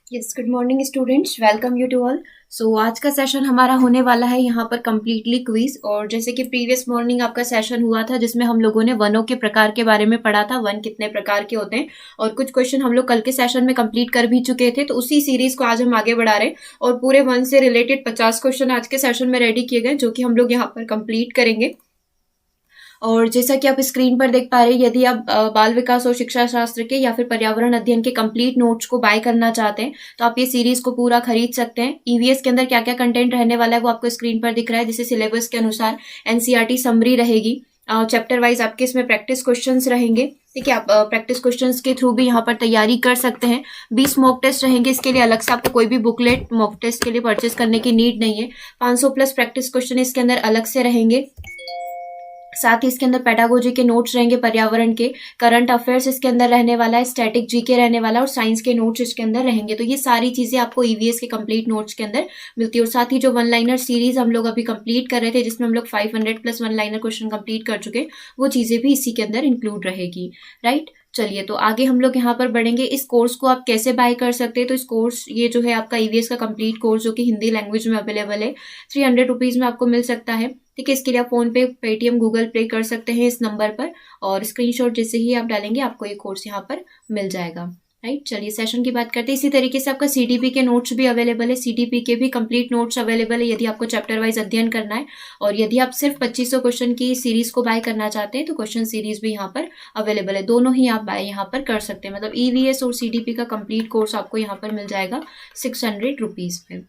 Yes, good morning students, welcome you to all. So आज का session हमारा होने वाला है यहाँ पर कम्प्लीटली क्विज। और जैसे कि प्रीवियस मॉर्निंग आपका सेशन हुआ था जिसमें हम लोगों ने वनों के प्रकार के बारे में पढ़ा था, वन कितने प्रकार के होते हैं, और कुछ क्वेश्चन हम लोग कल के सेशन में कंप्लीट कर भी चुके थे। तो उसी सीरीज को आज हम आगे बढ़ा रहे हैं और पूरे वन से रिलेटेड 50 क्वेश्चन आज के सेशन में रेडी किए गए जो कि हम लोग यहाँ पर कंप्लीट करेंगे। और जैसा कि आप स्क्रीन पर देख पा रहे हैं, यदि आप बाल विकास और शिक्षा शास्त्र के या फिर पर्यावरण अध्ययन के कंप्लीट नोट्स को बाय करना चाहते हैं तो आप ये सीरीज को पूरा खरीद सकते हैं। ईवीएस के अंदर क्या क्या कंटेंट रहने वाला है वो आपको स्क्रीन पर दिख रहा है। जैसे सिलेबस के अनुसार एनसीईआरटी समरी रहेगी, चैप्टर वाइज आपके इसमें प्रैक्टिस क्वेश्चंस रहेंगे। ठीक है, आप प्रैक्टिस क्वेश्चंस के थ्रू भी यहाँ पर तैयारी कर सकते हैं। 20 मॉक टेस्ट रहेंगे, इसके लिए अलग से आपको कोई भी बुकलेट मॉक टेस्ट के लिए परचेस करने की नीड नहीं है। 500 प्लस प्रैक्टिस क्वेश्चन इसके अंदर अलग से रहेंगे। साथ ही इसके अंदर पेडागोजी के नोट्स रहेंगे, पर्यावरण के, करंट अफेयर्स इसके अंदर रहने वाला है, स्टैटिक जीके रहने वाला है और साइंस के नोट्स इसके अंदर रहेंगे। तो ये सारी चीजें आपको ईवीएस के कंप्लीट नोट्स के अंदर मिलती है। और साथ ही जो वन लाइनर सीरीज हम लोग अभी कंप्लीट कर रहे थे जिसमें हम लोग 500 plus one liner question complete कर चुके, वो चीजें भी इसी के अंदर इंक्लूड रहेगी। राइट, चलिए तो आगे हम लोग यहाँ पर बढ़ेंगे। इस कोर्स को आप कैसे बाय कर सकते हैं? तो इस कोर्स, ये जो है आपका ईवीएस का कंप्लीट कोर्स जो कि हिंदी लैंग्वेज में अवेलेबल है, 300 रुपीज में आपको मिल सकता है। ठीक है, इसके लिए आप फोन पे, पेटीएम, गूगल पे कर सकते हैं इस नंबर पर, और स्क्रीनशॉट जैसे ही आप डालेंगे आपको ये कोर्स यहाँ पर मिल जाएगा। राइट, चलिए सेशन की बात करते हैं। इसी तरीके से आपका सीडीपी के नोट्स भी अवेलेबल है, सीडीपी के भी कंप्लीट नोट्स अवेलेबल है यदि आपको चैप्टर वाइज अध्ययन करना है। और यदि आप सिर्फ 2500 क्वेश्चन की सीरीज को बाय करना चाहते हैं तो क्वेश्चन सीरीज भी यहाँ पर अवेलेबल है, दोनों ही आप बाय यहाँ पर कर सकते हैं। मतलब ईवीएस और सीडीपी का कंप्लीट कोर्स आपको यहाँ पर मिल जाएगा 600 रुपीज में।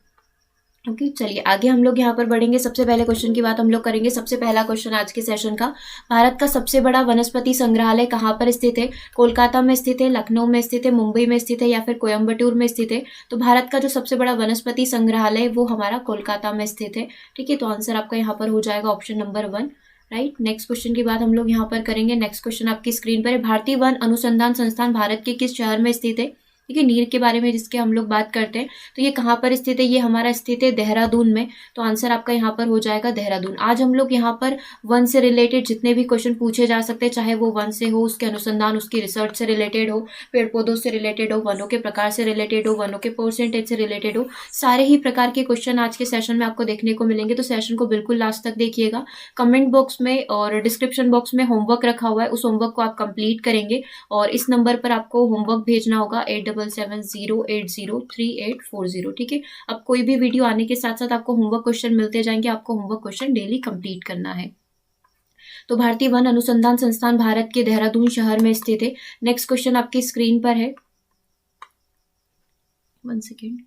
ओके, चलिए आगे हम लोग यहाँ पर बढ़ेंगे। सबसे पहले क्वेश्चन की बात हम लोग करेंगे। सबसे पहला क्वेश्चन आज के सेशन का, भारत का सबसे बड़ा वनस्पति संग्रहालय कहाँ पर स्थित है? कोलकाता में स्थित है, लखनऊ में स्थित है, मुंबई में स्थित है या फिर कोयम्बटूर में स्थित है? तो भारत का जो सबसे बड़ा वनस्पति संग्रहालय है वो हमारा कोलकाता में स्थित है। ठीक है, तो आंसर आपका यहाँ पर हो जाएगा option number 1। Right, next question की बात हम लोग यहाँ पर करेंगे। नेक्स्ट क्वेश्चन आपकी स्क्रीन पर है, भारतीय वन अनुसंधान संस्थान भारत के किस शहर में स्थित है? ठीक है, नीर के बारे में जिसके हम लोग बात करते हैं, तो ये कहाँ पर स्थित है? ये हमारा स्थित है देहरादून में। तो आंसर आपका यहाँ पर हो जाएगा देहरादून। आज हम लोग यहाँ पर वन से रिलेटेड जितने भी क्वेश्चन पूछे जा सकते हैं, चाहे वो वन से हो, उसके अनुसंधान, उसकी रिसर्च से रिलेटेड हो, पेड़ पौधों से रिलेटेड हो, वनों के प्रकार से रिलेटेड हो, वनों के परसेंटेज से रिलेटेड हो, सारे ही प्रकार के क्वेश्चन आज के सेशन में आपको देखने को मिलेंगे। तो सेशन को बिल्कुल लास्ट तक देखिएगा। कमेंट बॉक्स में और डिस्क्रिप्शन बॉक्स में होमवर्क रखा हुआ है, उस होमवर्क को आप कंप्लीट करेंगे और इस नंबर पर आपको होमवर्क भेजना होगा 8770803840। ठीक है, अब कोई भी वीडियो आने के साथ साथ आपको होमवर्क क्वेश्चन मिलते जाएंगे, आपको होमवर्क क्वेश्चन डेली कंप्लीट करना है। तो भारतीय वन अनुसंधान संस्थान भारत के देहरादून शहर में स्थित है। नेक्स्ट क्वेश्चन आपकी स्क्रीन पर है, 1 सेकेंड।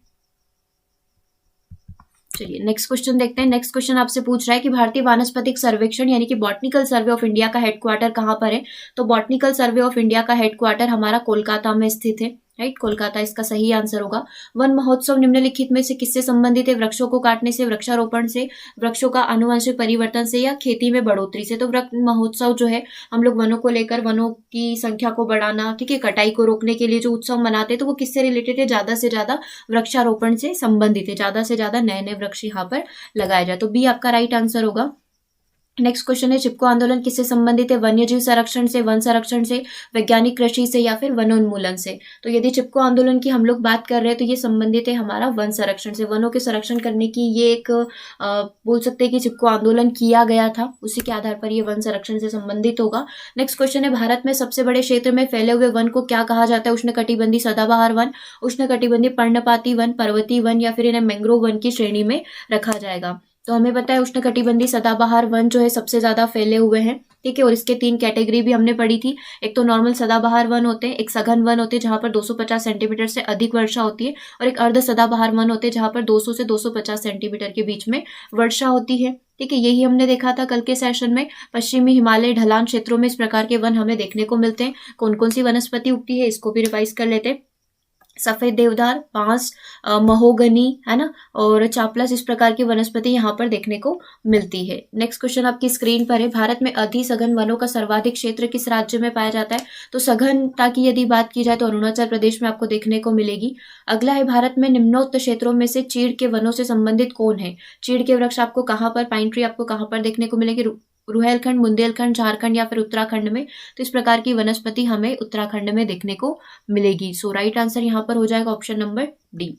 चलिए नेक्स्ट क्वेश्चन देखते हैं। नेक्स्ट क्वेश्चन आपसे पूछ रहा है कि भारतीय वानस्पतिक सर्वेक्षण यानी कि बॉटनिकल सर्वे ऑफ इंडिया का हेडक्वार्टर कहाँ पर है? तो बॉटनिकल सर्वे ऑफ इंडिया का हेडक्वार्टर हमारा कोलकाता में स्थित है। राइट, कोलकाता इसका सही आंसर होगा। वन महोत्सव निम्नलिखित में से किससे संबंधित है? वृक्षों को काटने से, वृक्षारोपण से, वृक्षों का आनुवंशिक परिवर्तन से या खेती में बढ़ोतरी से? तो वृक्ष महोत्सव जो है, हम लोग वनों को लेकर, वनों की संख्या को बढ़ाना, ठीक है, कटाई को रोकने के लिए जो उत्सव मनाते हैं, तो वो किससे रिलेटेड है? ज्यादा से ज्यादा वृक्षारोपण से संबंधित है, ज्यादा से ज्यादा नए नए वृक्ष यहाँ पर लगाया जाए। तो बी आपका राइट आंसर होगा। नेक्स्ट क्वेश्चन है, चिपको आंदोलन किससे संबंधित है? वन्यजीव संरक्षण से, वन संरक्षण से, वैज्ञानिक कृषि से या फिर वनोन्मूलन से? तो यदि चिपको आंदोलन की हम लोग बात कर रहे हैं तो ये संबंधित है हमारा वन संरक्षण से। वनों के संरक्षण करने की ये एक बोल सकते हैं कि चिपको आंदोलन किया गया था, उसी के आधार पर ये वन संरक्षण से संबंधित होगा। नेक्स्ट क्वेश्चन है, भारत में सबसे बड़े क्षेत्र में फैले हुए वन को क्या कहा जाता है? उष्णकटिबंधीय सदाबहार वन, उष्णकटिबंधीय पर्णपाती वन, पर्वतीय वन या फिर इन्हें मैंग्रोव वन की श्रेणी में रखा जाएगा? तो हमें पता है उष्णकटिबंधीय सदाबहार वन जो है सबसे ज्यादा फैले हुए हैं। ठीक है, और इसके 3 कैटेगरी भी हमने पढ़ी थी। एक तो नॉर्मल सदाबहार वन होते हैं, एक सघन वन होते हैं जहां पर 250 सेंटीमीटर से अधिक वर्षा होती है, और एक अर्ध सदाबहार वन होते हैं जहां पर 200 से 250 सेंटीमीटर के बीच में वर्षा होती है। ठीक है, यही हमने देखा था कल के सेशन में। पश्चिमी हिमालय ढलान क्षेत्रों में इस प्रकार के वन हमें देखने को मिलते हैं। कौन कौन सी वनस्पति उगती है इसको भी रिवाइज कर लेते हैं। सफेद देवदार, बांस, महोगनी, है ना, और चापलस, इस प्रकार की वनस्पति यहाँ पर देखने को मिलती है। नेक्स्ट क्वेश्चन आपकी स्क्रीन पर है, भारत में अधिसघन वनों का सर्वाधिक क्षेत्र किस राज्य में पाया जाता है? तो सघनता की यदि बात की जाए तो अरुणाचल प्रदेश में आपको देखने को मिलेगी। अगला है, भारत में निम्नोक्त क्षेत्रों में से चीड़ के वनों से संबंधित कौन है? चीड़ के वृक्ष आपको कहाँ पर, पाइन ट्री आपको कहाँ पर देखने को मिलेगी? रुहेलखंड, बुंदेलखंड, झारखंड या फिर उत्तराखंड में, तो इस प्रकार की वनस्पति हमें उत्तराखंड में देखने को मिलेगी। सो राइट आंसर यहाँ पर हो जाएगा option number D.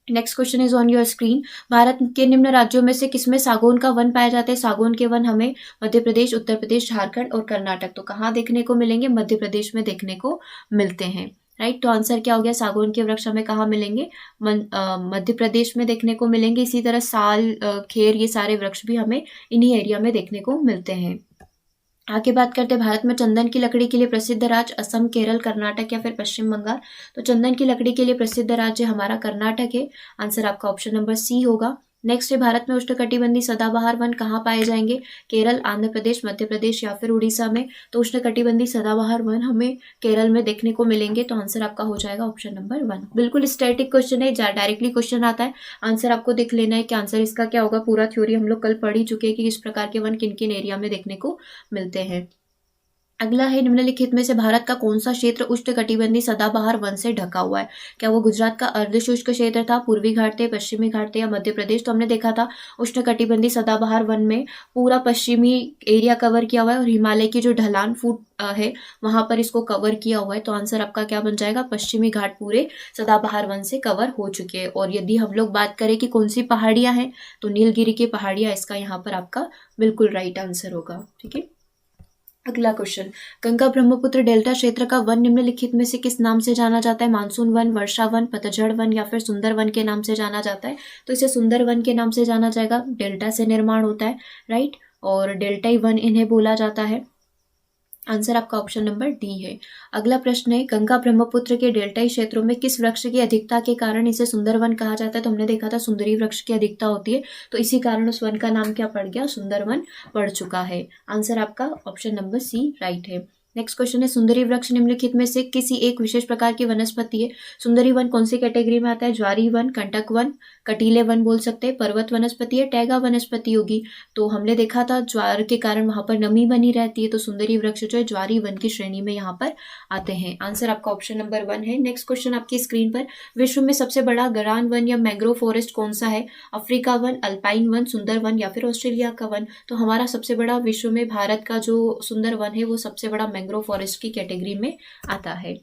Next question is on your screen. Bharat के निम्न राज्यों में से किसमें सागौन का वन पाया जाता है? सागौन के वन हमें मध्य प्रदेश, उत्तर प्रदेश, झारखंड और कर्नाटक, तो कहाँ देखने को मिलेंगे? मध्य प्रदेश में देखने को मिलते हैं। राइट, तो आंसर क्या हो गया? सागौन के वृक्ष हमें कहाँ मिलेंगे? मध्य प्रदेश में देखने को मिलेंगे। इसी तरह साल, खेर, ये सारे वृक्ष भी हमें इन्हीं एरिया में देखने को मिलते हैं। आगे बात करते हैं भारत में चंदन की लकड़ी के लिए प्रसिद्ध राज्य असम, केरल, कर्नाटक या फिर पश्चिम बंगाल। तो चंदन की लकड़ी के लिए प्रसिद्ध राज्य हमारा कर्नाटक है। आंसर आपका ऑप्शन नंबर सी होगा। नेक्स्ट है भारत में उष्णकटिबंधीय सदाबहार वन कहाँ पाए जाएंगे? केरल, आंध्र प्रदेश, मध्य प्रदेश या फिर उड़ीसा में। तो उष्णकटिबंधीय सदाबहार वन हमें केरल में देखने को मिलेंगे। तो आंसर आपका हो जाएगा ऑप्शन नंबर 1। बिल्कुल स्टैटिक क्वेश्चन है, डायरेक्टली क्वेश्चन आता है, आंसर आपको देख लेना है कि आंसर इसका क्या होगा। पूरा थ्योरी हम लोग कल पढ़ ही चुके हैं कि किस प्रकार के वन किन किन एरिया में देखने को मिलते हैं। अगला है निम्नलिखित में से भारत का कौन सा क्षेत्र उष्णकटिबंधीय सदाबहार वन से ढका हुआ है? क्या वो गुजरात का अर्धशुष्क क्षेत्र था, पूर्वी घाट थे, पश्चिमी घाट थे या मध्य प्रदेश? तो हमने देखा था उष्णकटिबंधीय सदाबहार वन में पूरा पश्चिमी एरिया कवर किया हुआ है और हिमालय की जो ढलान फूट है वहां पर इसको कवर किया हुआ है। तो आंसर आपका क्या बन जाएगा? पश्चिमी घाट पूरे सदाबहार वन से कवर हो चुके हैं। और यदि हम लोग बात करें कि कौन सी पहाड़ियां हैं, तो नीलगिरी की पहाड़ियां इसका यहाँ पर आपका बिल्कुल राइट आंसर होगा। ठीक है, अगला क्वेश्चन, गंगा ब्रह्मपुत्र डेल्टा क्षेत्र का वन निम्नलिखित में से किस नाम से जाना जाता है? मानसून वन, वर्षा वन, पतझड़ वन या फिर सुंदर वन के नाम से जाना जाता है? तो इसे सुंदर वन के नाम से जाना जाएगा। डेल्टा से निर्माण होता है, राइट, और डेल्टाई वन इन्हें बोला जाता है। आंसर आपका ऑप्शन नंबर डी है। अगला प्रश्न है, गंगा ब्रह्मपुत्र के डेल्टाई क्षेत्रों में किस वृक्ष की अधिकता के कारण इसे सुंदर वन कहा जाता है? तो हमने देखा था सुंदरी वृक्ष की अधिकता होती है, तो इसी कारण उस वन का नाम क्या पड़ गया? सुंदर वन पड़ चुका है। आंसर आपका ऑप्शन नंबर सी राइट है। नेक्स्ट क्वेश्चन है, सुंदरी वृक्ष निम्नलिखित में से किसी एक विशेष प्रकार की वनस्पति है? सुंदरी वन कौन सी कैटेगरी में आता है? ज्वारी वन, कंटक वन, कटीले वन बोल सकते हैं, पर्वत वनस्पति है, टैगा वनस्पति होगी। तो हमने देखा था ज्वार के कारण वहां पर नमी बनी रहती है, तो सुंदरी वृक्ष जो है ज्वारी वन की श्रेणी में यहाँ पर आते हैं। आंसर आपका ऑप्शन नंबर 1 है। नेक्स्ट क्वेश्चन आपकी स्क्रीन पर, विश्व में सबसे बड़ा गरान वन या मैंग्रोव फॉरेस्ट कौन सा है? अफ्रीका वन, अल्पाइन वन, सुंदर वन या फिर ऑस्ट्रेलिया का वन? तो हमारा सबसे बड़ा विश्व में भारत का जो सुंदर वन है वो सबसे बड़ा मैंग्रोव फॉरेस्ट की कैटेगरी में आता है।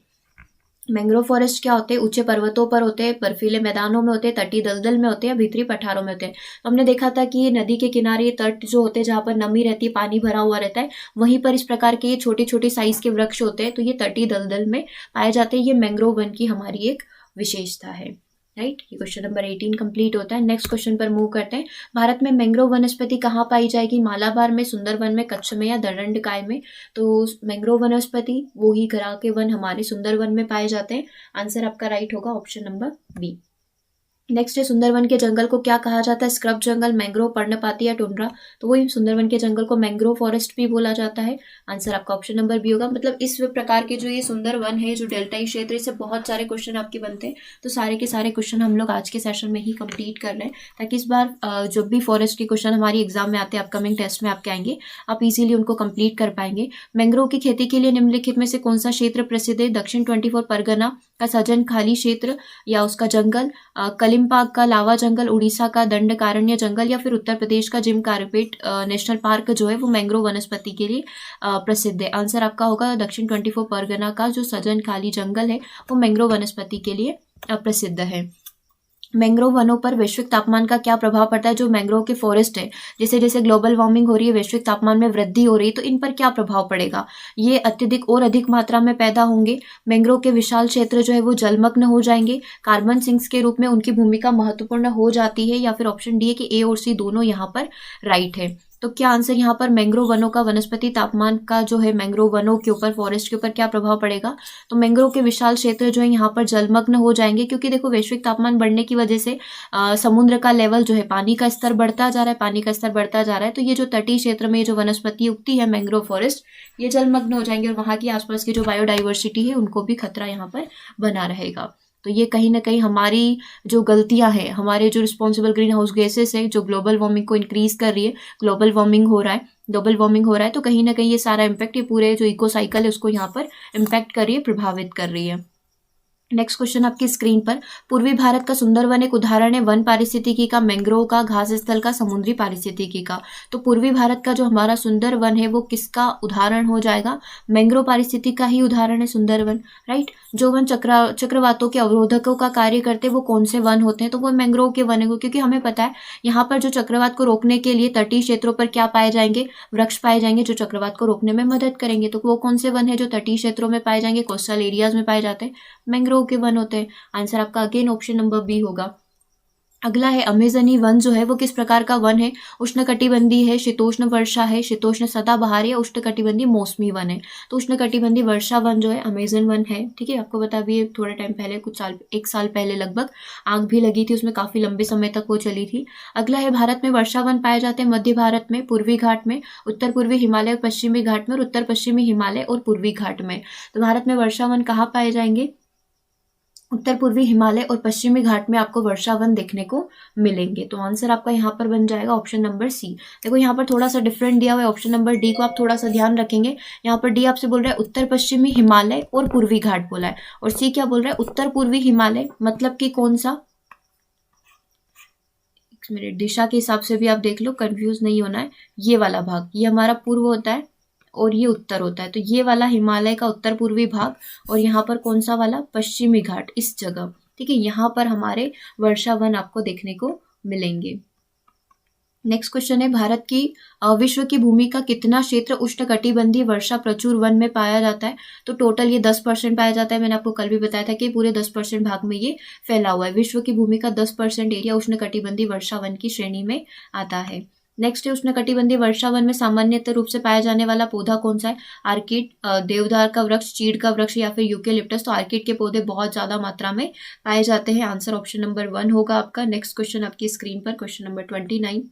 मैंग्रोव फॉरेस्ट क्या होते हैं? ऊंचे पर्वतों पर होते हैं, बर्फीले मैदानों में होते हैं, तटीय दलदल में होते हैं, भीतरी पठारों में होते हैं। तो हमने देखा था कि ये नदी के किनारे तट जो होते हैं जहाँ पर नमी रहती है, पानी भरा हुआ रहता है, वहीं पर इस प्रकार के ये छोटे छोटे साइज के वृक्ष होते हैं, तो ये तटीय दलदल में पाए जाते हैं। ये मैंग्रोव वन की हमारी एक विशेषता है। राइट, ये क्वेश्चन नंबर 18 कंप्लीट होता है। नेक्स्ट क्वेश्चन पर मूव करते हैं। भारत में मैंग्रोव वनस्पति कहाँ पाई जाएगी? मालाबार में, सुंदरवन में, कच्छ में या दंडकाय में? तो मैंग्रोव वनस्पति वो ही घरा के वन हमारे सुंदरवन में पाए जाते हैं। आंसर आपका राइट होगा ऑप्शन नंबर बी। नेक्स्ट है, सुंदरवन के जंगल को क्या कहा जाता है? स्क्रब जंगल, मैंग्रोव, पर्णपाती या टुंड्रा? तो वही सुंदरवन के जंगल को मैंग्रोव फॉरेस्ट भी बोला जाता है। आंसर आपका ऑप्शन नंबर बी होगा। मतलब इस प्रकार के जो ये सुंदर वन है, जो डेल्टाई क्षेत्र, इससे बहुत सारे क्वेश्चन आपके बनते हैं। तो सारे के सारे क्वेश्चन हम लोग आज के सेशन में ही कंप्लीट कर रहे हैं, ताकि इस बार जब भी फॉरेस्ट के क्वेश्चन हमारी एग्जाम में आते हैं, अपकमिंग टेस्ट में आपके आएंगे, आप इजीली उनको कंप्लीट कर पाएंगे। मैंग्रोव की खेती के लिए निम्नलिखित में से कौन सा क्षेत्र प्रसिद्ध है? दक्षिण 24 परगना का सजन खाली क्षेत्र या उसका जंगल, कलिम्पाग का लावा जंगल, उड़ीसा का दंडकारण्य जंगल या फिर उत्तर प्रदेश का जिम कारपेट नेशनल पार्क जो है वो मैंग्रोव वनस्पति के लिए प्रसिद्ध है। आंसर आपका होगा दक्षिण 24 परगना का जो सजन खाली जंगल है वो मैंग्रोव वनस्पति के लिए प्रसिद्ध है। मैंग्रोव वनों पर वैश्विक तापमान का क्या प्रभाव पड़ता है? जो मैंग्रोव के फॉरेस्ट है, जैसे जैसे ग्लोबल वार्मिंग हो रही है, वैश्विक तापमान में वृद्धि हो रही है, तो इन पर क्या प्रभाव पड़ेगा? ये अत्यधिक और अधिक मात्रा में पैदा होंगे। मैंग्रोव के विशाल क्षेत्र जो है वो जलमग्न हो जाएंगे। कार्बन सिंक्स के रूप में उनकी भूमिका महत्वपूर्ण हो जाती है। या फिर ऑप्शन डी है कि ए और सी दोनों यहाँ पर राइट है। तो क्या आंसर यहाँ पर मैंग्रोव वनों का वनस्पति तापमान का जो है मैंग्रोव वनों के ऊपर, फॉरेस्ट के ऊपर क्या प्रभाव पड़ेगा? तो मैंग्रोव के विशाल क्षेत्र जो है यहाँ पर जलमग्न हो जाएंगे, क्योंकि देखो वैश्विक तापमान बढ़ने की वजह से समुद्र का लेवल जो है, पानी का स्तर बढ़ता जा रहा है, पानी का स्तर बढ़ता जा रहा है। तो ये जो तटीय क्षेत्र में ये जो वनस्पति उगती है मैंग्रोव फॉरेस्ट, ये जलमग्न हो जाएंगे और वहाँ की आसपास की जो बायोडाइवर्सिटी है उनको भी खतरा यहाँ पर बना रहेगा। तो ये कहीं ना कहीं हमारी जो गलतियां हैं, हमारे जो रिस्पॉन्सिबल ग्रीन हाउस गैसेस है, जो ग्लोबल वार्मिंग को इंक्रीज कर रही है, ग्लोबल वार्मिंग हो रहा है, तो कहीं ना कहीं ये सारा इम्पैक्ट, ये पूरे जो इको साइकिल है उसको यहाँ पर इम्पैक्ट कर रही है, प्रभावित कर रही है। नेक्स्ट क्वेश्चन आपकी स्क्रीन पर, पूर्वी भारत का सुंदर वन एक उदाहरण है वन पारिस्थितिकी का, मैंग्रोव का, घास स्थल का, समुद्री पारिस्थितिकी का। तो पूर्वी भारत का जो हमारा सुंदर वन है वो किसका उदाहरण हो जाएगा? मैंग्रोव पारिस्थितिकी का ही उदाहरण है सुंदर वन, राइट। जो वन चक्रवातों के अवरोधकों का कार्य करते हैं वो कौन से वन होते हैं? तो वो मैंग्रोव के वन है, क्योंकि हमें पता है यहाँ पर जो चक्रवात को रोकने के लिए तटीय क्षेत्रों पर क्या पाए जाएंगे? वृक्ष पाए जाएंगे जो चक्रवात को रोकने में मदद करेंगे। तो वो कौन से वन है जो तटीय क्षेत्रों में पाए जाएंगे, कोस्टल एरियाज में पाए जाते हैं? मैंग्रोव के वन होते हैं। आंसर आपका अगेन ऑप्शन नंबर बी होगा। अगला है अमेजनी वन जो है वो किस प्रकार का वन है? उष्णकटिबंधीय है, शीतोष्ण वर्षा है, शीतोष्ण सदाबहार या उष्णकटिबंधीय मौसमी वन है? तो उष्णकटिबंधीय वर्षा वन जो है अमेजन वन है, ठीक है। आपको बता भी थोड़ा टाइम पहले, कुछ साल, 1 साल पहले लगभग आग भी लगी थी उसमें, काफी लंबे समय तक वो चली थी। अगला है भारत में वर्षा वन पाए जाते हैं मध्य भारत में, पूर्वी घाट में, उत्तर पूर्वी हिमालय और पश्चिमी घाट में, और उत्तर पश्चिमी हिमालय और पूर्वी घाट में। तो भारत में वर्षा वन कहाँ पाए जाएंगे? उत्तर पूर्वी हिमालय और पश्चिमी घाट में आपको वर्षा वन देखने को मिलेंगे। तो आंसर आपका यहाँ पर बन जाएगा ऑप्शन नंबर सी। देखो यहाँ पर थोड़ा सा डिफरेंट दिया हुआ है, ऑप्शन नंबर डी को आप थोड़ा सा ध्यान रखेंगे। यहाँ पर डी आपसे बोल रहा है उत्तर पश्चिमी हिमालय और पूर्वी घाट बोला है, और सी क्या बोल रहा है? उत्तर पूर्वी हिमालय, मतलब कि कौन सा? एक मिनट, दिशा के हिसाब से भी आप देख लो, कंफ्यूज नहीं होना है। ये वाला भाग, ये हमारा पूर्व होता है और ये उत्तर होता है, तो ये वाला हिमालय का उत्तर पूर्वी भाग, और यहाँ पर कौन सा वाला? पश्चिमी घाट, इस जगह, ठीक है। यहाँ पर हमारे वर्षा वन आपको देखने को मिलेंगे। नेक्स्ट क्वेश्चन है, भारत की विश्व की भूमि का कितना क्षेत्र उष्णकटिबंधीय वर्षा प्रचुर वन में पाया जाता है? तो टोटल ये 10% पाया जाता है। मैंने आपको कल भी बताया था कि पूरे 10% भाग में ये फैला हुआ है। विश्व की भूमि का 10% एरिया उष्णकटिबंधीय वर्षा वन की श्रेणी में आता है। नेक्स्ट है, उष्णकटिबंधीय वर्षा वन में सामान्यतः रूप से पाया जाने वाला पौधा कौन सा है? आर्किड, देवदार का वृक्ष, चीड़ का वृक्ष या फिर यूकेलिप्टस। तो आर्किड के पौधे बहुत ज्यादा मात्रा में पाए जाते हैं। आंसर ऑप्शन नंबर 1 होगा आपका। नेक्स्ट क्वेश्चन आपकी स्क्रीन पर, क्वेश्चन नंबर 29,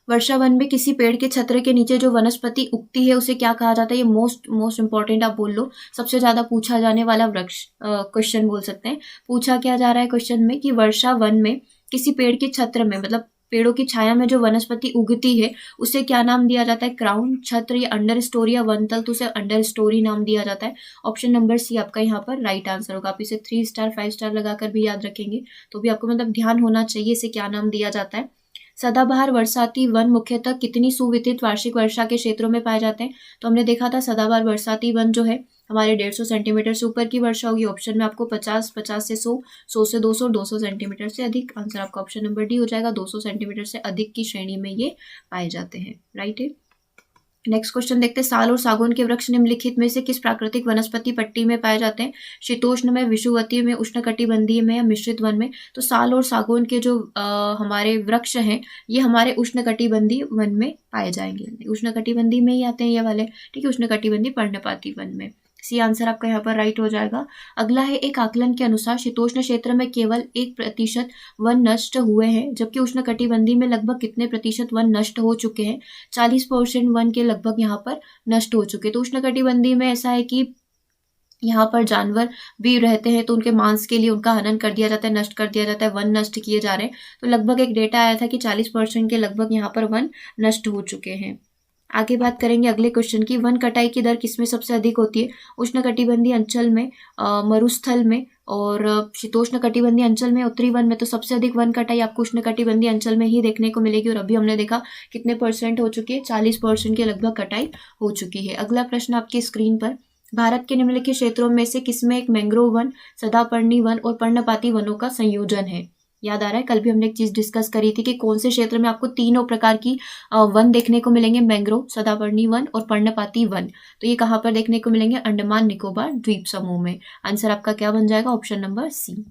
वर्षा वन में किसी पेड़ के छत्र के नीचे जो वनस्पति उगती है उसे क्या कहा जाता है? ये मोस्ट इंपॉर्टेंट आप बोल लो, सबसे ज्यादा पूछा जाने वाला वृक्ष क्वेश्चन बोल सकते हैं। पूछा क्या जा रहा है क्वेश्चन में कि वर्षा वन में किसी पेड़ के छत्र में, मतलब पेड़ों की छाया में जो वनस्पति उगती है उसे क्या नाम दिया जाता है? क्राउन, छत्र या अंडर स्टोरी या वनतल, तो उसे अंडर स्टोरी नाम दिया जाता है। ऑप्शन नंबर सी आपका यहाँ पर राइट आंसर होगा। आप इसे 3 स्टार 5 स्टार लगाकर भी याद रखेंगे तो भी आपको मतलब ध्यान होना चाहिए इसे क्या नाम दिया जाता है। सदाबहार वर्षाती वन मुख्यतः कितनी सुवितरित वार्षिक वर्षा के क्षेत्रों में पाए जाते हैं? तो हमने देखा था सदाबहार वर्षाती वन जो है हमारे 150 सेंटीमीटर से ऊपर की वर्षा होगी। ऑप्शन में आपको 50, 50 से 100, 100 से 200, 200 सेंटीमीटर से अधिक। आंसर आपका ऑप्शन नंबर डी हो जाएगा। 200 सेंटीमीटर से अधिक की श्रेणी में ये पाए जाते हैं, राइट है। नेक्स्ट क्वेश्चन देखते हैं, साल और सागौन के वृक्ष निम्नलिखित में से किस प्राकृतिक वनस्पति पट्टी में पाए जाते हैं? शीतोष्ण में, विषुवतीय में, उष्णकटिबंधीय में या मिश्रित वन में? तो साल और सागौन के जो हमारे वृक्ष हैं ये हमारे उष्णकटिबंधीय वन में पाए जाएंगे। उष्णकटिबंधीय में ही आते हैं ये वाले, ठीक है, उष्णकटिबंधीय पर्णपाती वन में। सी आंसर आपका यहाँ पर राइट हो जाएगा। अगला है, एक आकलन के अनुसार शीतोष्ण क्षेत्र में केवल 1% वन नष्ट हुए हैं, जबकि उष्णकटिबंधीय में लगभग कितने प्रतिशत वन नष्ट हो चुके हैं? 40% वन के लगभग यहाँ पर नष्ट हो चुके हैं। तो उष्णकटिबंधीय में ऐसा है कि यहाँ पर जानवर भी रहते हैं तो उनके मांस के लिए उनका हनन कर दिया जाता है, नष्ट कर दिया जाता है, वन नष्ट किए जा रहे हैं। तो लगभग एक डेटा आया था कि 40% के लगभग यहाँ पर वन नष्ट हो चुके हैं। आगे बात करेंगे अगले क्वेश्चन की, वन कटाई की दर किसमें सबसे अधिक होती है? उष्णकटिबंधीय अंचल में, मरुस्थल में और शीतोष्ण कटिबंधीय अंचल में, उत्तरी वन में। तो सबसे अधिक वन कटाई आपको उष्णकटिबंधीय अंचल में ही देखने को मिलेगी। और अभी हमने देखा कितने % हो चुकी है, 40% के लगभग कटाई हो चुकी है। अगला प्रश्न आपकी स्क्रीन पर, भारत के निम्नलिखित क्षेत्रों में से किसमें एक मैंग्रोव वन, सदापर्णी वन और पर्णपाती वनों का संयोजन है? याद आ रहा है, कल भी हमने एक चीज डिस्कस करी थी कि कौन से क्षेत्र में आपको तीनों प्रकार की वन देखने को मिलेंगे, मैंग्रोव, सदापर्णी वन और पर्णपाती वन। तो ये कहाँ पर देखने को मिलेंगे? अंडमान निकोबार द्वीप समूह में। आंसर आपका क्या बन जाएगा? Option number C.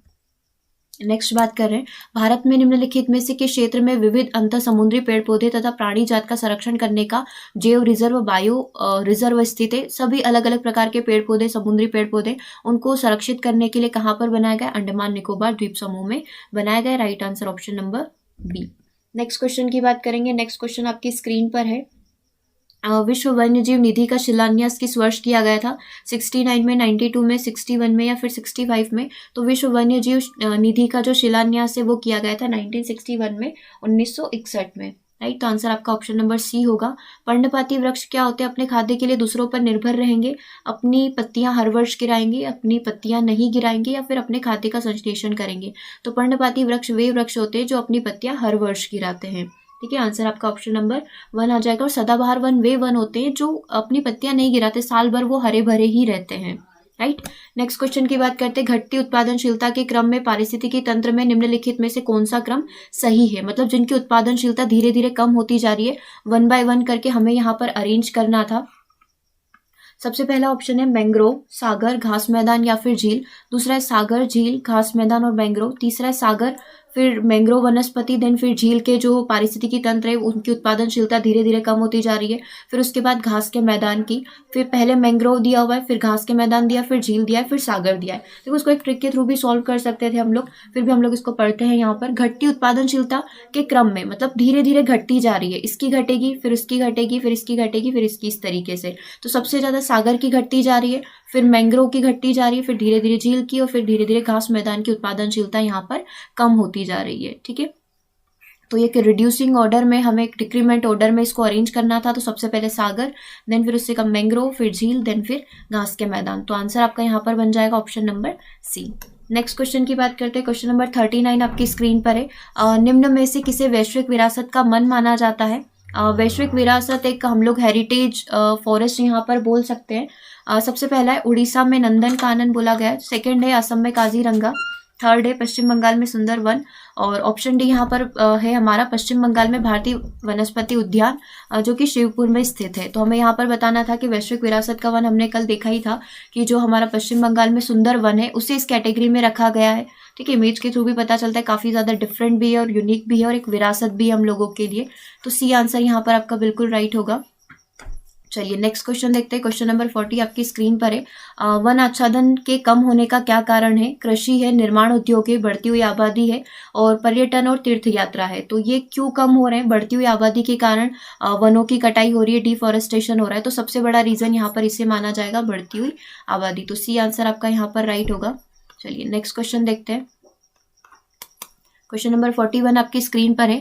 नेक्स्ट बात कर रहे हैं, भारत में निम्नलिखित में से किस क्षेत्र में विविध अंतर समुद्री पेड़ पौधे तथा प्राणी जात का संरक्षण करने का जैव रिजर्व, बायो रिजर्व स्थित है? सभी अलग अलग प्रकार के पेड़ पौधे, समुद्री पेड़ पौधे, उनको संरक्षित करने के लिए कहाँ पर बनाया गया? अंडमान निकोबार द्वीप समूह में बनाया गया। Right answer option number B. Next question की बात करेंगे। नेक्स्ट क्वेश्चन आपकी स्क्रीन पर है, विश्व वन्यजीव निधि का शिलान्यास किस वर्ष किया गया था? 69 में, 92 में, 61 में या फिर 65 में? तो विश्व वन्यजीव निधि का जो शिलान्यास है वो किया गया था 1961 में, 1961 में, राइट। तो आंसर आपका ऑप्शन नंबर सी होगा। पर्णपाती वृक्ष क्या होते हैं? अपने खाद्य के लिए दूसरों पर निर्भर रहेंगे, अपनी पत्तियां हर वर्ष गिराएंगे, अपनी पत्तियां नहीं गिराएंगे या फिर अपने खाद्य का संश्लेषण करेंगे। तो पर्णपाती वृक्ष वे वृक्ष होते हैं जो अपनी पत्तियां हर वर्ष गिराते हैं। ठीक है, आंसर आपका ऑप्शन नंबर 1 आ जाएगा। और सदाबहार वन वे वन होते हैं जो अपनी पत्तियां नहीं गिराते, साल भर वो हरे भरे ही रहते हैं। राइट। नेक्स्ट क्वेश्चन की बात करते हैं। घटती उत्पादनशीलता के क्रम में पारिस्थितिकी तंत्र में निम्नलिखित में से कौन सा क्रम सही है? मतलब जिनकी उत्पादनशीलता धीरे धीरे कम होती जा रही है, 1 बाय 1 करके हमें यहाँ पर अरेंज करना था। सबसे पहला ऑप्शन है मैंग्रोव, सागर, घास मैदान या फिर झील। दूसरा है सागर, झील, घास मैदान और मैंग्रोव। तीसरा है सागर, फिर मैंग्रोव वनस्पति, देन फिर झील के जो पारिस्थितिकी तंत्र है उनकी उत्पादनशीलता धीरे धीरे कम होती जा रही है। फिर उसके बाद घास के मैदान की, फिर पहले मैंग्रोव दिया हुआ है, फिर घास के मैदान दिया, फिर झील दिया है, फिर सागर दिया है। तो उसको एक ट्रिक के थ्रू भी सॉल्व कर सकते थे हम लोग, फिर भी हम लोग इसको पढ़ते हैं। यहाँ पर घटती उत्पादनशीलता के क्रम में मतलब धीरे धीरे घटती जा रही है, इसकी घटेगी, फिर इसकी घटेगी, फिर इसकी घटेगी, फिर इसकी, इस तरीके से। तो सबसे ज्यादा सागर की घटती जा रही है, फिर मैंग्रोव की घटती जा रही है, फिर धीरे धीरे झील की और फिर धीरे धीरे घास मैदान की उत्पादनशीलता यहाँ पर कम होती जा रही है। ठीक है, तो ये रिड्यूसिंग ऑर्डर में हमें एक डिक्रीमेंट ऑर्डर में इसको अरेंज करना था। तो सबसे पहले सागर, देन फिर उससे कम मैंग्रोव, फिर झील, देन फिर घास के मैदान। तो आंसर आपका यहाँ पर बन जाएगा option number C. Next question की बात करते हैं। क्वेश्चन नंबर 39 आपकी स्क्रीन पर है। निम्न में से किसे वैश्विक विरासत का मन माना जाता है? वैश्विक विरासत एक हम लोग हेरिटेज फॉरेस्ट यहाँ पर बोल सकते हैं। सबसे पहला है उड़ीसा में नंदन कानन बोला गया है। सेकंड है असम में काजीरंगा। थर्ड है पश्चिम बंगाल में सुंदरवन। और ऑप्शन डी यहाँ पर है हमारा पश्चिम बंगाल में भारतीय वनस्पति उद्यान, जो कि शिवपुर में स्थित है। तो हमें यहाँ पर बताना था कि वैश्विक विरासत का वन हमने कल देखा ही था कि जो हमारा पश्चिम बंगाल में सुंदरवन है उसे इस कैटेगरी में रखा गया है। ठीक है, इमेज के थ्रू भी पता चलता है, काफी ज्यादा डिफरेंट भी है और यूनिक भी है और एक विरासत भी है हम लोगों के लिए। तो सी आंसर यहाँ पर आपका बिल्कुल राइट होगा। चलिए नेक्स्ट क्वेश्चन देखते हैं। क्वेश्चन नंबर 40 आपकी स्क्रीन पर है। वन आच्छादन के कम होने का क्या कारण है? कृषि है, निर्माण उद्योग है, बढ़ती हुई आबादी है और पर्यटन और तीर्थ यात्रा है। तो ये क्यों कम हो रहे हैं? बढ़ती हुई आबादी के कारण वनों की कटाई हो रही है, डिफॉरेस्टेशन हो रहा है। तो सबसे बड़ा रीजन यहाँ पर इसे माना जाएगा बढ़ती हुई आबादी। तो सी आंसर आपका यहाँ पर राइट होगा। चलिए नेक्स्ट क्वेश्चन देखते हैं। क्वेश्चन नंबर 41 आपकी स्क्रीन पर है।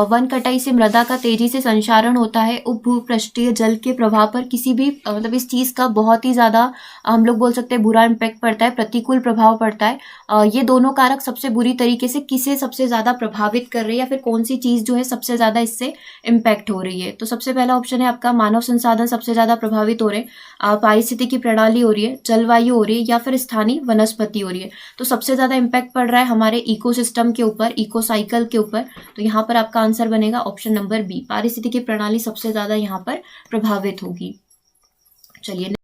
वन कटाई से मृदा का तेजी से संक्षारण होता है। उपभूपृष्ठीय जल के प्रभाव पर किसी भी मतलब इस चीज का बहुत ही ज्यादा हम लोग बोल सकते हैं बुरा इम्पैक्ट पड़ता है, प्रतिकूल प्रभाव पड़ता है। ये दोनों कारक सबसे बुरी तरीके से किसे सबसे ज्यादा प्रभावित कर रही है या फिर कौन सी चीज जो है सबसे ज्यादा इससे इम्पैक्ट हो रही है? तो सबसे पहला ऑप्शन है आपका मानव संसाधन सबसे ज्यादा प्रभावित हो रहे हैं, पारिस्थितिकी प्रणाली हो रही है, जलवायु हो रही है या फिर स्थानीय वनस्पति हो रही है। तो सबसे ज्यादा इम्पैक्ट पड़ रहा है हमारे इकोसिस्टम के ऊपर, इको साइकिल के ऊपर। तो यहाँ पर आपका आंसर बनेगा ऑप्शन नंबर बी, पारिस्थितिकी प्रणाली सबसे ज्यादा यहाँ पर प्रभावित होगी। चलिए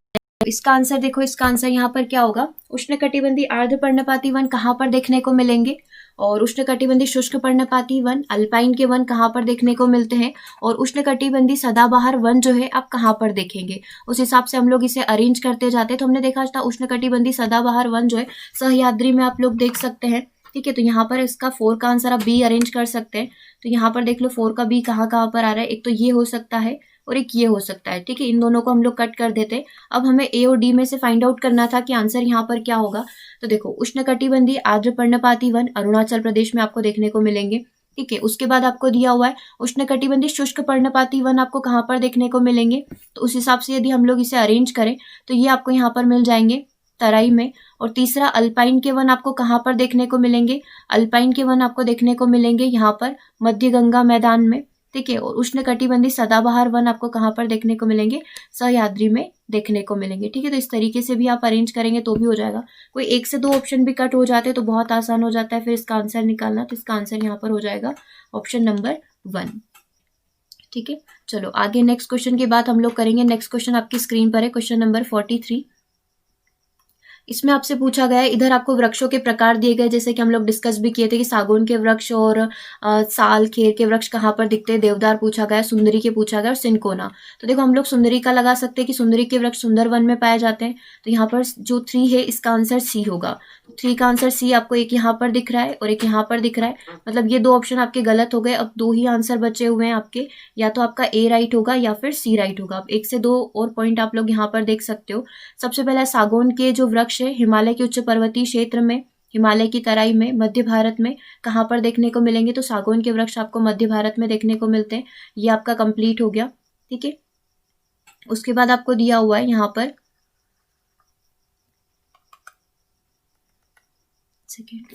इसका आंसर देखो, इसका आंसर यहाँ पर क्या होगा? उष्णकटिबंधीय अर्ध पर्णपाती वन कहाँ पर देखने को मिलेंगे? और उष्णकटिबंधीय शुष्क पर्णपाती वन, अल्पाइन के वन कहाँ पर देखने को मिलते हैं? और उष्णकटिबंधीय सदाबहार वन जो है आप कहाँ पर देखेंगे? उस हिसाब से हम लोग इसे अरेंज करते जाते हैं। तो हमने देखा था उष्णकटिबंधीय सदाबहार वन जो है सह्याद्री में आप लोग देख सकते हैं। ठीक है, तो यहाँ पर इसका 4 का आंसर आप बी अरेंज कर सकते हैं। तो यहाँ पर देख लो 4 का बी कहाँ कहाँ पर आ रहा है। एक तो ये हो सकता है और एक ये हो सकता है। ठीक है, इन दोनों को हम लोग कट कर देते हैं। अब हमें ए और डी में से फाइंड आउट करना था कि आंसर यहाँ पर क्या होगा। तो देखो उष्णकटिबंधीय आर्द्र पर्णपाती वन अरुणाचल प्रदेश में आपको देखने को मिलेंगे। ठीक है, उसके बाद आपको दिया हुआ है उष्णकटिबंधीय शुष्क पर्णपाती वन आपको कहाँ पर देखने को मिलेंगे। तो उस हिसाब से यदि हम लोग इसे अरेंज करें तो ये आपको यहाँ पर मिल जाएंगे तराई में। और तीसरा अल्पाइन के वन आपको कहाँ पर देखने को मिलेंगे? अल्पाइन के वन आपको देखने को मिलेंगे यहाँ पर मध्य गंगा मैदान में। ठीक है, और उष्णकटिबंधीय सदाबहार वन आपको कहाँ पर देखने को मिलेंगे? सह्याद्री में देखने को मिलेंगे। ठीक है, तो इस तरीके से भी आप अरेंज करेंगे तो भी हो जाएगा। कोई 1 से 2 ऑप्शन भी कट हो जाते तो बहुत आसान हो जाता है फिर इसका आंसर निकालना। तो इसका आंसर यहाँ पर हो जाएगा ऑप्शन नंबर 1। ठीक है, चलो आगे नेक्स्ट क्वेश्चन की बात हम लोग करेंगे। नेक्स्ट क्वेश्चन आपकी स्क्रीन पर है, क्वेश्चन नंबर 43। इसमें आपसे पूछा गया है, इधर आपको वृक्षों के प्रकार दिए गए, जैसे कि हम लोग डिस्कस भी किए थे कि सागौन के वृक्ष और साल खेर के वृक्ष कहाँ पर दिखते हैं। देवदार पूछा गया, सुंदरी के पूछा गया और सिनकोना। तो देखो हम लोग सुंदरी का लगा सकते हैं कि सुंदरी के वृक्ष सुंदरवन में पाए जाते हैं। तो यहाँ पर जो 3 है इसका आंसर सी होगा। 3 का आंसर सी आपको एक यहाँ पर दिख रहा है और एक यहाँ पर दिख रहा है। मतलब ये 2 ऑप्शन आपके गलत हो गए। अब 2 ही आंसर बचे हुए हैं आपके, या तो आपका ए राइट होगा या फिर सी राइट होगा। अब 1 से 2 और पॉइंट आप लोग यहाँ पर देख सकते हो। सबसे पहला सागौन के जो वृक्ष है हिमालय के उच्च पर्वतीय क्षेत्र में हिमालय की तराई में, मध्य भारत में कहाँ पर देखने को मिलेंगे? तो सागौन के वृक्ष आपको मध्य भारत में देखने को मिलते हैं। ये आपका कंप्लीट हो गया। ठीक है, उसके बाद आपको दिया हुआ है यहाँ पर सेकेंड,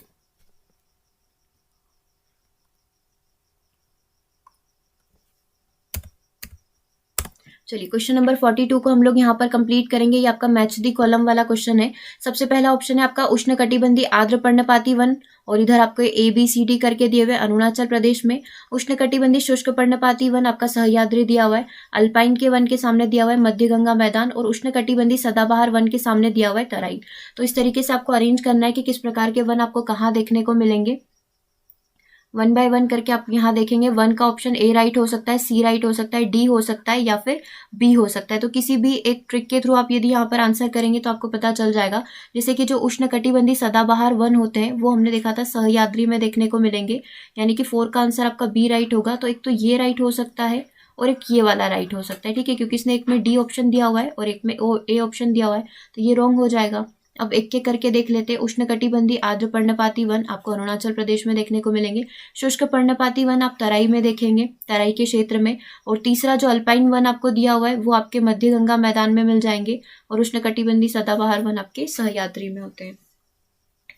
चलिए क्वेश्चन नंबर 42 को हम लोग यहाँ पर कंप्लीट करेंगे। ये आपका मैच दी कॉलम वाला क्वेश्चन है। सबसे पहला ऑप्शन है आपका उष्णकटिबंधीय आर्द्र पर्णपाती वन, और इधर आपको ABCD करके दिए हुए अरुणाचल प्रदेश में। उष्णकटिबंधीय शुष्क पर्णपाती वन आपका सह्याद्री दिया हुआ है। अल्पाइन के वन के सामने दिया हुआ है मध्य गंगा मैदान, और उष्णकटिबंधीय सदाबहार वन के सामने दिया हुआ है तराई। तो इस तरीके से आपको अरेंज करना है कि किस प्रकार के वन आपको कहाँ देखने को मिलेंगे। वन बाय वन करके आप यहाँ देखेंगे। वन का ऑप्शन A राइट हो सकता है, C राइट हो सकता है, D हो सकता है, या फिर B हो सकता है। तो किसी भी एक ट्रिक के थ्रू आप यदि यहाँ पर आंसर करेंगे तो आपको पता चल जाएगा। जैसे कि जो उष्णकटिबंधीय सदाबहार वन होते हैं वो हमने देखा था सह्याद्री में देखने को मिलेंगे, यानी कि 4 का आंसर आपका B राइट होगा। तो एक तो ये राइट हो सकता है और एक ये वाला राइट हो सकता है। ठीक है, क्योंकि इसने एक में D ऑप्शन दिया हुआ है और एक में A ऑप्शन दिया हुआ है, तो ये रॉन्ग हो जाएगा। अब एक एक करके देख लेते हैं। उष्णकटिबंधीय आर्द्र पर्णपाती वन आपको अरुणाचल प्रदेश में देखने को मिलेंगे। शुष्क पर्णपाती वन आप तराई में देखेंगे, तराई के क्षेत्र में। और तीसरा जो अल्पाइन वन आपको दिया हुआ है वो आपके मध्य गंगा मैदान में मिल जाएंगे, और उष्णकटिबंधीय सदाबहार वन आपके सह्याद्री में होते हैं।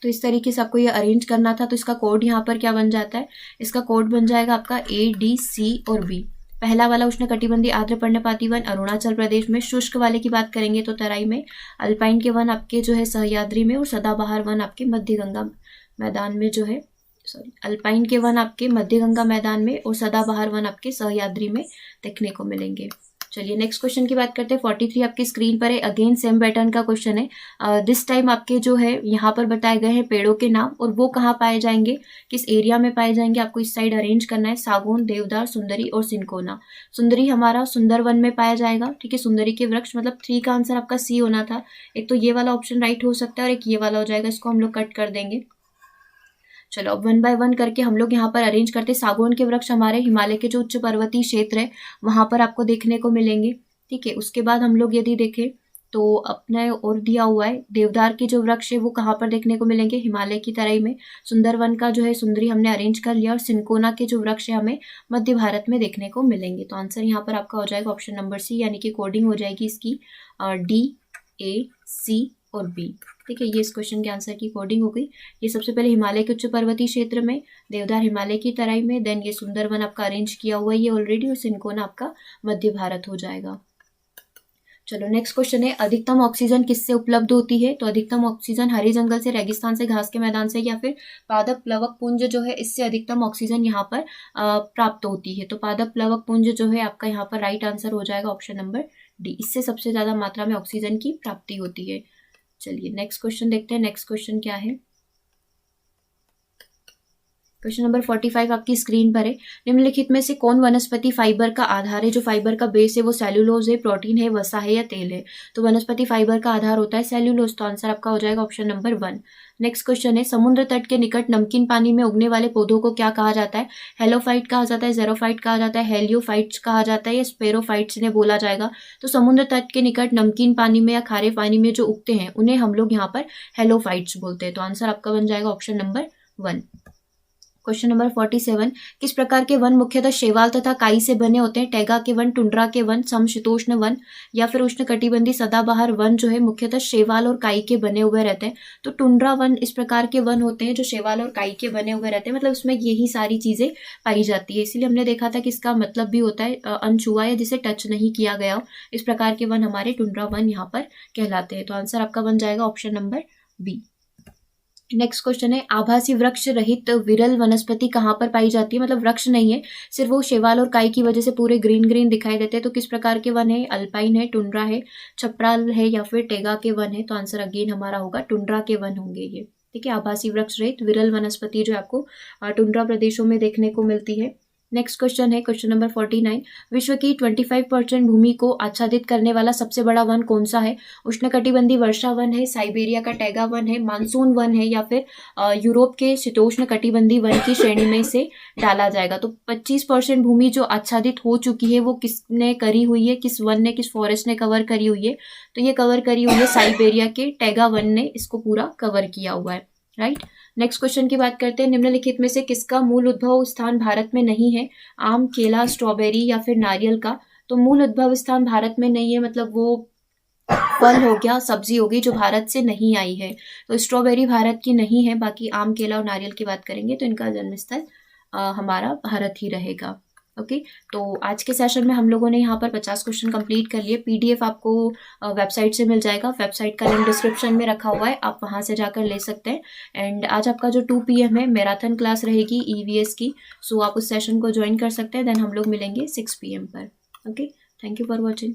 तो इस तरीके से आपको ये अरेंज करना था। तो इसका कोड यहाँ पर क्या बन जाता है? इसका कोड बन जाएगा आपका ADC और B। पहला वाला उष्णकटिबंधीय आर्द्र पर्णपाती वन अरुणाचल प्रदेश में, शुष्क वाले की बात करेंगे तो तराई में, अल्पाइन के वन आपके जो है सह्याद्री में, और सदाबहार वन आपके मध्य गंगा मैदान में जो है, अल्पाइन के वन आपके मध्य गंगा मैदान में और सदाबहार वन आपके सह्याद्री में देखने को मिलेंगे। चलिए नेक्स्ट क्वेश्चन की बात करते हैं। 43 आपकी स्क्रीन पर है। अगेन सेम पैटर्न का क्वेश्चन है। दिस टाइम आपके जो है यहाँ पर बताए गए हैं पेड़ों के नाम, और वो कहाँ पाए जाएंगे, किस एरिया में पाए जाएंगे, आपको इस साइड अरेंज करना है। सागौन, देवदार, सुंदरी और सिनकोना। सुंदरी हमारा सुंदरवन में पाया जाएगा। ठीक है, सुंदरी के वृक्ष, मतलब 3 का आंसर आपका C होना था। एक तो ये वाला ऑप्शन राइट हो सकता है और एक ये वाला हो जाएगा, इसको हम लोग कट कर देंगे। चलो अब वन बाय वन करके हम लोग यहाँ पर अरेंज करते हैं। सागौन के वृक्ष हमारे हिमालय के जो उच्च पर्वतीय क्षेत्र है वहां पर आपको देखने को मिलेंगे। ठीक है, उसके बाद हम लोग यदि देखें तो अपने और दिया हुआ है देवदार के जो वृक्ष है वो कहाँ पर देखने को मिलेंगे? हिमालय की तराई में। सुंदरवन का जो है सुंदरी हमने अरेंज कर लिया, और सिनकोना के जो वृक्ष है हमें मध्य भारत में देखने को मिलेंगे। तो आंसर यहाँ पर आपका हो जाएगा ऑप्शन नंबर C, यानी कि कोडिंग हो जाएगी इसकी D, A, C और B। ठीक है, ये इस क्वेश्चन के आंसर की कोडिंग हो गई। ये सबसे पहले हिमालय के उच्च पर्वतीय क्षेत्र में, देवदार हिमालय की तराई में, देन ये सुंदरवन आपका अरेंज किया हुआ है ये ऑलरेडी, और सिनकोना आपका मध्य भारत हो जाएगा। चलो नेक्स्ट क्वेश्चन है। अधिकतम ऑक्सीजन किससे उपलब्ध होती है? तो अधिकतम ऑक्सीजन हरे जंगल से, रेगिस्तान से, घास के मैदान से, या फिर पादप प्लवक पुंज जो है इससे अधिकतम ऑक्सीजन यहाँ पर प्राप्त होती है। तो पादप प्लवक पुंज जो है आपका यहाँ पर राइट आंसर हो जाएगा ऑप्शन नंबर D। इससे सबसे ज्यादा मात्रा में ऑक्सीजन की प्राप्ति होती है। चलिए नेक्स्ट क्वेश्चन देखते हैं। नेक्स्ट क्वेश्चन क्या है? क्वेश्चन नंबर 45 आपकी स्क्रीन पर है। निम्नलिखित में से कौन वनस्पति फाइबर का आधार है? जो फाइबर का बेस है वो सेल्यूलोज है, प्रोटीन है, वसा है या तेल है? तो वनस्पति फाइबर का आधार होता है सेल्यूलोज। तो आंसर आपका हो जाएगा ऑप्शन नंबर 1। नेक्स्ट क्वेश्चन है। समुद्र तट के निकट नमकीन पानी में उगने वाले पौधों को क्या कहा जाता है? हेलोफाइट कहा जाता है, जेरोफाइट कहा जाता है, हेलियोफाइट्स कहा जाता है, या स्पेरोफाइट्स इन्हें बोला जाएगा? तो समुद्र तट के निकट नमकीन पानी में या खारे पानी में जो उगते हैं उन्हें हम लोग यहाँ पर हेलोफाइट्स बोलते हैं। तो आंसर आपका बन जाएगा ऑप्शन नंबर 1। Question number 47। किस प्रकार के वन मुख्यतः शैवाल तथा काई से बने होते हैं? टैगा के वन, टुंड्रा के वन, समशीतोष्ण वन, या फिर उष्णकटिबंधीय सदाबहार वन जो है मुख्यतः शैवाल और काई के बने हुए रहते हैं। तो टुंड्रा वन इस प्रकार के वन होते हैं जो शैवाल और काई के बने हुए रहते हैं, मतलब उसमें यही सारी चीजें पाई जाती है। इसीलिए हमने देखा था कि इसका मतलब भी होता है अनछुआ या जिसे टच नहीं किया गया हो। इस प्रकार के वन हमारे टुंड्रा वन यहाँ पर कहलाते हैं। तो आंसर आपका बन जाएगा option number B। Next question है। आभासी वृक्ष रहित विरल वनस्पति कहाँ पर पाई जाती है? मतलब वृक्ष नहीं है, सिर्फ वो शैवाल और काई की वजह से पूरे ग्रीन ग्रीन दिखाई देते हैं। तो किस प्रकार के वन है? अल्पाइन है, टुंड्रा है, छपराल है, या फिर टेगा के वन है? तो आंसर अगेन हमारा होगा टुंड्रा के वन होंगे ये। ठीक है, आभासी वृक्ष रहित विरल वनस्पति जो आपको टुंड्रा प्रदेशों में देखने को मिलती है। नेक्स्ट क्वेश्चन है क्वेश्चन नंबर 49। विश्व की 25% भूमि को आच्छादित करने वाला सबसे बड़ा वन कौन सा है? उष्णकटिबंधीय वर्षा वन है, साइबेरिया का टैगा वन है, मानसून वन है, या फिर यूरोप के शीतोष्ण कटिबंधीय वन की श्रेणी में से डाला जाएगा? तो 25% भूमि जो आच्छादित हो चुकी है वो किसने करी हुई है? किस वन ने, किस फॉरेस्ट ने कवर करी हुई है? तो ये कवर करी हुई है साइबेरिया के टैगा वन ने इसको पूरा कवर किया हुआ है। राइट। नेक्स्ट क्वेश्चन की बात करते हैं, निम्नलिखित में से किसका मूल उद्भव स्थान भारत में नहीं है? आम, केला, स्ट्रॉबेरी या फिर नारियल का? तो मूल उद्भव स्थान भारत में नहीं है, मतलब वो फल हो गया, सब्जी होगी जो भारत से नहीं आई है। तो स्ट्रॉबेरी भारत की नहीं है। बाकी आम, केला और नारियल की बात करेंगे तो इनका जन्मस्थल हमारा भारत ही रहेगा। ओके, तो आज के सेशन में हम लोगों ने यहाँ पर 50 क्वेश्चन कंप्लीट कर लिए। पीडीएफ आपको वेबसाइट से मिल जाएगा। वेबसाइट का लिंक डिस्क्रिप्शन में रखा हुआ है, आप वहाँ से जाकर ले सकते हैं। एंड आज आपका जो 2 PM है मैराथन क्लास रहेगी EVS की, सो आप उस सेशन को ज्वाइन कर सकते हैं। देन हम लोग मिलेंगे 6 PM पर। Okay, thank you for watching.